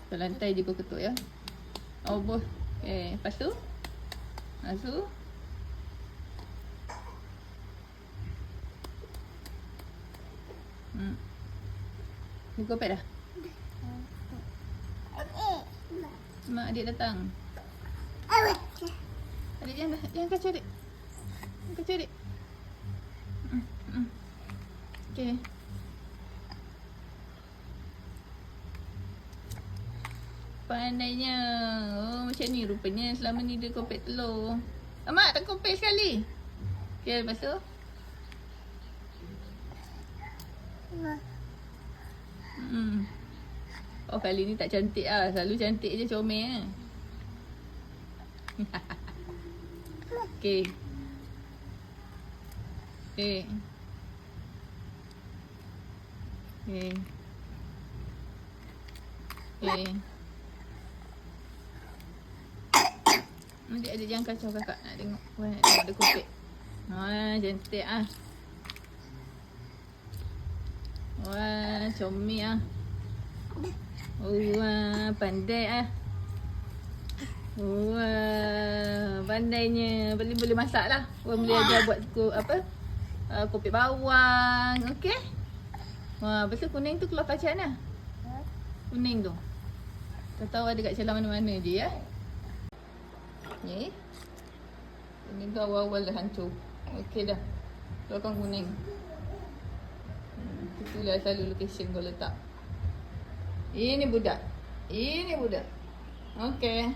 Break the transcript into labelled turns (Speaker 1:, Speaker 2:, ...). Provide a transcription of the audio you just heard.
Speaker 1: Ke lantai je kau ketuk ya. Oh boh. Okay, lepas tu. Lepas tu. Ni kau pet dah? Mak adik datang. Adik jangan kacau adik. Jangan kacau adik. Okay. Pandainya. Oh, macam ni rupanya selama ni dia kopek telur. Mak tak kopek sekali. Okay, lepas tu. Oh, kali ni tak cantik lah. Selalu cantik je comel. Okay. Okay. Okay. Okay. Adik jangan kacau kakak. Nak tengok. Nak tengok dia kopek. Wah, cantik ah. Wah, comel ah. Wah, pandai ah. Wah, pandainya. Boleh masak lah. Boleh ajar buat kopek bawang. Okey. Wah, lepas tu kuning tu keluar kacang lah. Kuning tu. Tak tahu ada kat celah mana-mana je ya. Ni. Kuning tu awal-awal dah hancur. Okey dah. Keluarkan kuning. Itulah selalu location kau letak. Ini budak. Okey.